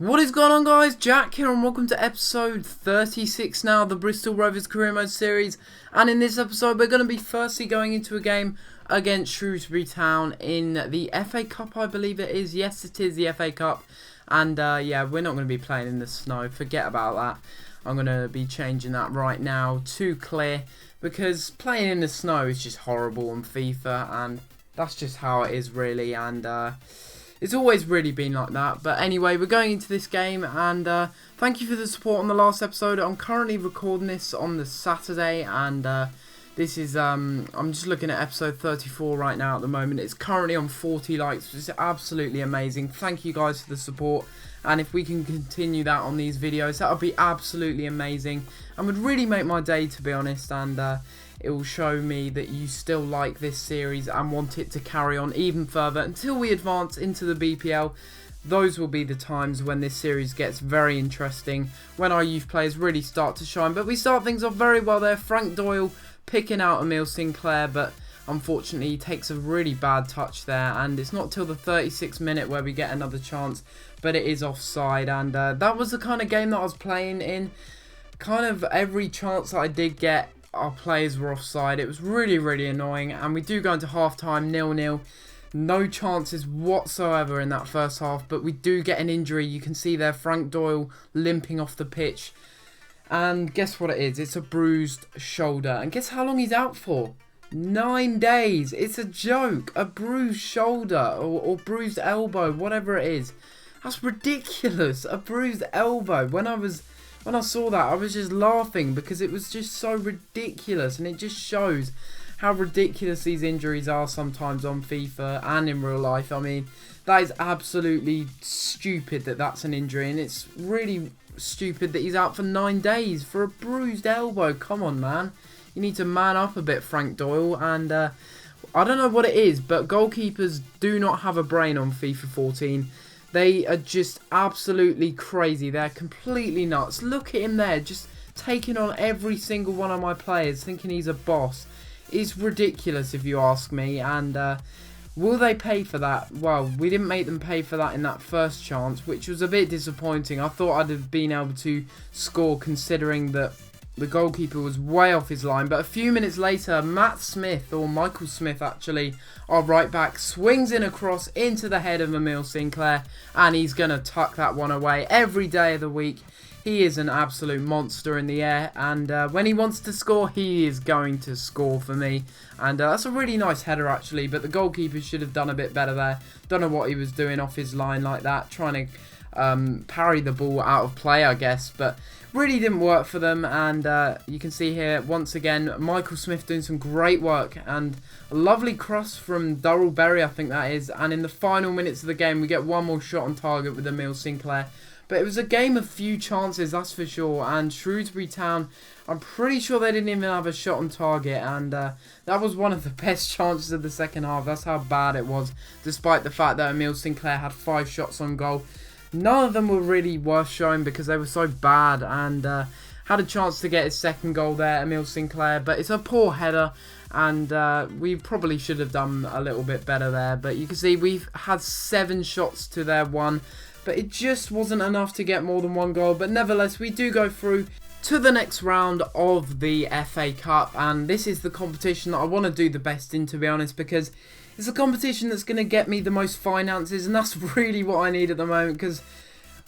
What is going on, guys? Jack here and welcome to episode 36 now of the Bristol Rovers Career Mode series. And in this episode we're going to be firstly going into a game against Shrewsbury Town in the FA Cup, I believe it is. Yes, it is the FA Cup. And yeah, we're not going to be playing in the snow. Forget about that. I'm going to be changing that right now to clear, because playing in the snow is just horrible on FIFA, and that's just how it is really. And it's always really been like that. But anyway, we're going into this game, and thank you for the support on the last episode. I'm currently recording this on the Saturday, and this is I'm just looking at episode 34 right now at the moment. It's currently on 40 likes, which is absolutely amazing. Thank you guys for the support, and if we can continue that on these videos, that would be absolutely amazing and would really make my day, to be honest. And it will show me that you still like this series and want it to carry on even further until we advance into the BPL. Those will be the times when this series gets very interesting, when our youth players really start to shine. But we start things off very well there. Frank Doyle picking out Emile Sinclair, but unfortunately he takes a really bad touch there, and it's not till the 36th minute where we get another chance, but it is offside. And that was the kind of game that I was playing in. Kind of every chance that I did get, our players were offside. It was really annoying, and we do go into half-time 0-0. No chances whatsoever in that first half, but we do get an injury. You can see there Frank Doyle limping off the pitch, and guess what it is? It's a bruised shoulder, and guess how long he's out for? 9 days. It's a joke. A bruised shoulder or bruised elbow, whatever it is. That's ridiculous. A bruised elbow. When I saw that, I was just laughing because it was just so ridiculous, and it just shows how ridiculous these injuries are sometimes on FIFA and in real life. I mean, that is absolutely stupid that that's an injury, and it's really stupid that he's out for 9 days for a bruised elbow. Come on, man. You need to man up a bit, Frank Doyle. And I don't know what it is, but goalkeepers do not have a brain on FIFA 14. They are just absolutely crazy. They're completely nuts. Look at him there, just taking on every single one of my players, thinking he's a boss. It's ridiculous if you ask me. And will they pay for that? Well, we didn't make them pay for that in that first chance, which was a bit disappointing. I thought I'd have been able to score, considering that the goalkeeper was way off his line. But a few minutes later, Matt Smith, or Michael Smith actually, our right back, swings in a cross into the head of Emile Sinclair, and he's going to tuck that one away every day of the week. He is an absolute monster in the air, and when he wants to score, he is going to score for me. And that's a really nice header actually, but the goalkeeper should have done a bit better there. Don't know what he was doing off his line like that, trying to parry the ball out of play, I guess, but really didn't work for them. And you can see here once again Michael Smith doing some great work, and a lovely cross from Durrell Berry, I think that is. And in the final minutes of the game we get one more shot on target with Emile Sinclair. But it was a game of few chances, that's for sure. And Shrewsbury Town, I'm pretty sure they didn't even have a shot on target. And that was one of the best chances of the second half. That's how bad it was, despite the fact that Emile Sinclair had 5 shots on goal. None of them were really worth showing because they were so bad. And had a chance to get his second goal there, Emile Sinclair. But it's a poor header, and we probably should have done a little bit better there. But you can see we've had 7 shots to their 1. But it just wasn't enough to get more than 1 goal. But nevertheless, we do go through to the next round of the FA Cup. And this is the competition that I want to do the best in, to be honest, because it's a competition that's going to get me the most finances. And that's really what I need at the moment, because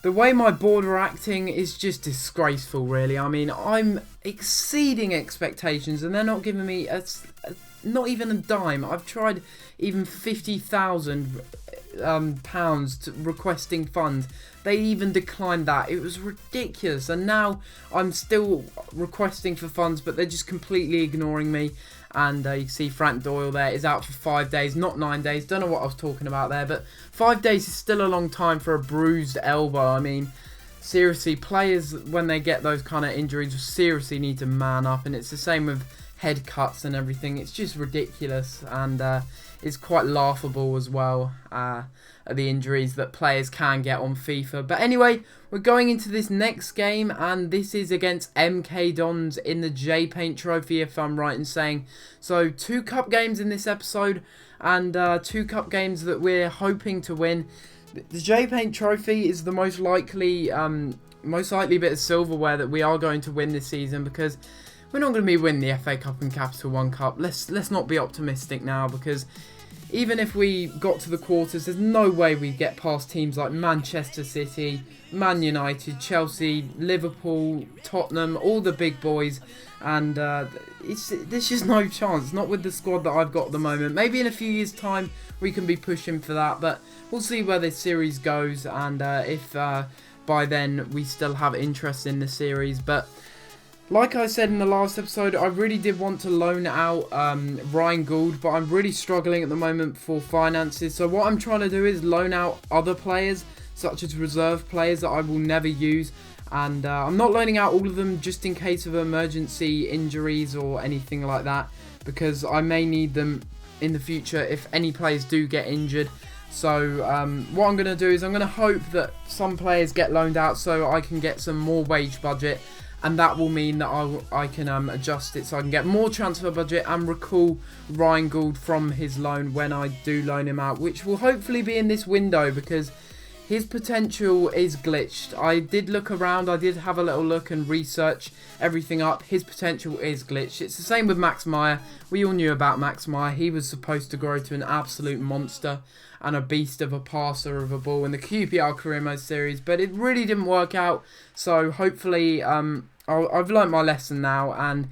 the way my board are acting is just disgraceful, really. I mean, I'm exceeding expectations, and they're not giving me not even a dime. I've tried even £50,000 pounds requesting funds. They even declined that. It was ridiculous. And now I'm still requesting for funds, but they're just completely ignoring me. And you can see Frank Doyle there is out for 5 days, not 9 days. Don't know what I was talking about there, but 5 days is still a long time for a bruised elbow. I mean, seriously, players, when they get those kind of injuries, seriously need to man up. And it's the same with head cuts and everything. It's just ridiculous, and it's quite laughable as well, the injuries that players can get on FIFA. But anyway, we're going into this next game, and this is against MK Dons in the J-Paint Trophy, if I'm right in saying. So 2 cup games in this episode, and 2 cup games that we're hoping to win. The J-Paint Trophy is the most likely bit of silverware that we are going to win this season, because we're not going to be winning the FA Cup and Capital One Cup. Let's not be optimistic now, because even if we got to the quarters, there's no way we get past teams like Manchester City, Man United, Chelsea, Liverpool, Tottenham, all the big boys. And there's just no chance, not with the squad that I've got at the moment. Maybe in a few years' time we can be pushing for that, but we'll see where this series goes, and if by then we still have interest in the series. But like I said in the last episode, I really did want to loan out Ryan Gould, but I'm really struggling at the moment for finances. So what I'm trying to do is loan out other players, such as reserve players that I will never use. And I'm not loaning out all of them just in case of emergency injuries or anything like that, because I may need them in the future if any players do get injured. So what I'm going to do is I'm going to hope that some players get loaned out so I can get some more wage budget, and that will mean that I can adjust it so I can get more transfer budget and recall Ryan Gould from his loan when I do loan him out, which will hopefully be in this window, because his potential is glitched. I did look around, I did have a little look and research everything up. His potential is glitched. It's the same with Max Meyer. We all knew about Max Meyer. He was supposed to grow to an absolute monster and a beast of a passer of a ball in the QPR Career Mode series, but it really didn't work out. So hopefully I've learnt my lesson now, and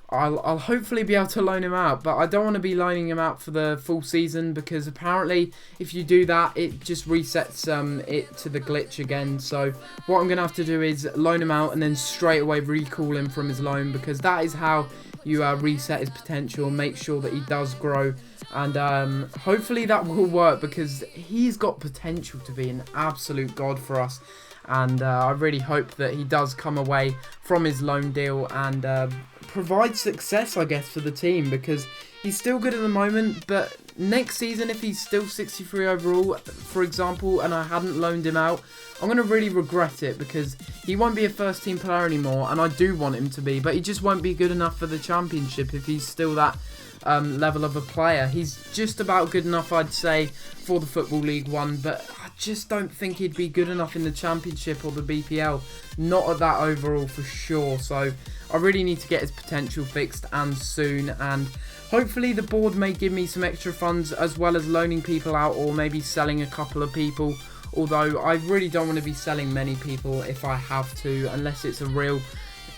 I'll hopefully be able to loan him out. But I don't want to be loaning him out for the full season, because apparently if you do that, it just resets it to the glitch again. So what I'm going to have to do is loan him out and then straight away recall him from his loan, because that is how you reset his potential and make sure that he does grow. And hopefully that will work, because he's got potential to be an absolute god for us. And I really hope that he does come away from his loan deal and provide success, I guess, for the team, because he's still good at the moment. But next season, if he's still 63 overall, for example, and I hadn't loaned him out, I'm going to really regret it, because he won't be a first team player anymore, and I do want him to be, but he just won't be good enough for the Championship if he's still that level of a player. He's just about good enough, I'd say, for the Football League One, but I just don't think he'd be good enough in the Championship or the BPL. Not at that overall for sure. So I really need to get his potential fixed, and soon, and hopefully the board may give me some extra funds, as well as loaning people out or maybe selling a couple of people. Although I really don't want to be selling many people if I have to, unless it's a real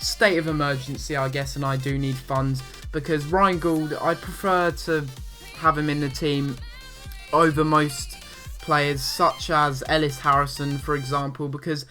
state of emergency, I guess, and I do need funds. Because Ryan Gould, I prefer to have him in the team over most players, such as Ellis Harrison, for example, because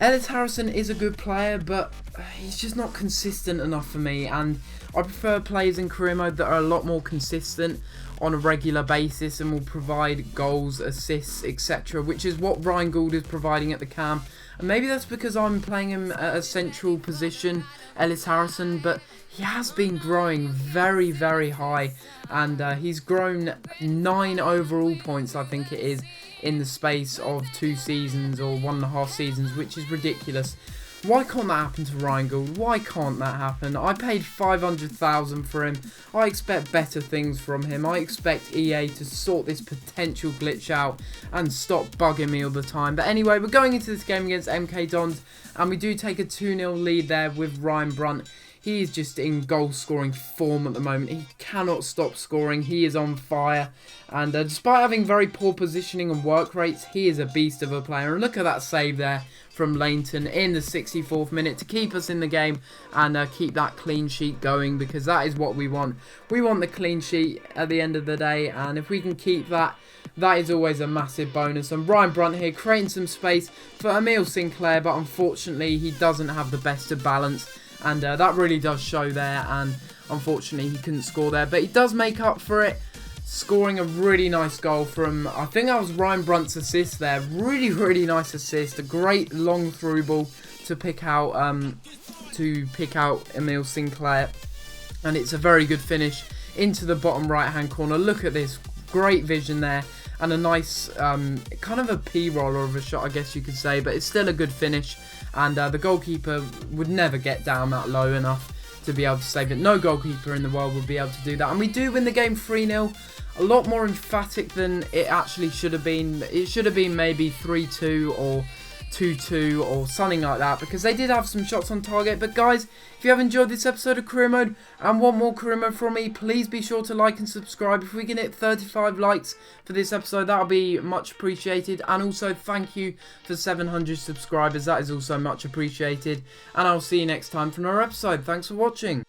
Ellis Harrison is a good player, but he's just not consistent enough for me, and I prefer players in career mode that are a lot more consistent on a regular basis and will provide goals, assists, etc., which is what Ryan Gould is providing at the cam. And maybe that's because I'm playing him at a central position, Ellis Harrison, but he has been growing very, very high, and he's grown 9 overall points, I think it is, in the space of 2 seasons or 1.5 seasons, which is ridiculous. Why can't that happen to Ryan Gould? Why can't that happen? I paid 500,000 for him. I expect better things from him. I expect EA to sort this potential glitch out and stop bugging me all the time. But anyway, we're going into this game against MK Dons, and we do take a 2-0 lead there with Ryan Brunt. He is just in goal-scoring form at the moment. He cannot stop scoring. He is on fire. And despite having very poor positioning and work rates, he is a beast of a player. And look at that save there from Leighton in the 64th minute to keep us in the game and keep that clean sheet going, because that is what we want. We want the clean sheet at the end of the day, and if we can keep that, that is always a massive bonus. And Ryan Brunt here creating some space for Emile Sinclair, but unfortunately he doesn't have the best of balance. And that really does show there, and unfortunately he couldn't score there. But he does make up for it, scoring a really nice goal from, I think that was Ryan Brunt's assist there. Really, really nice assist. A great long through ball to pick out Emile Sinclair. And it's a very good finish into the bottom right hand corner. Look at this, great vision there. And a nice kind of a P-roller of a shot, I guess you could say, but it's still a good finish. And the goalkeeper would never get down that low enough to be able to save it. No goalkeeper in the world would be able to do that. And we do win the game 3-0. A lot more emphatic than it actually should have been. It should have been maybe 3-2 or 2-2 or something like that, because they did have some shots on target. But guys, if you have enjoyed this episode of Career Mode and want more Career Mode from me, please be sure to like and subscribe. If we can hit 35 likes for this episode, that'll be much appreciated. And also thank you for 700 subscribers, that is also much appreciated. And I'll see you next time for another episode. Thanks for watching.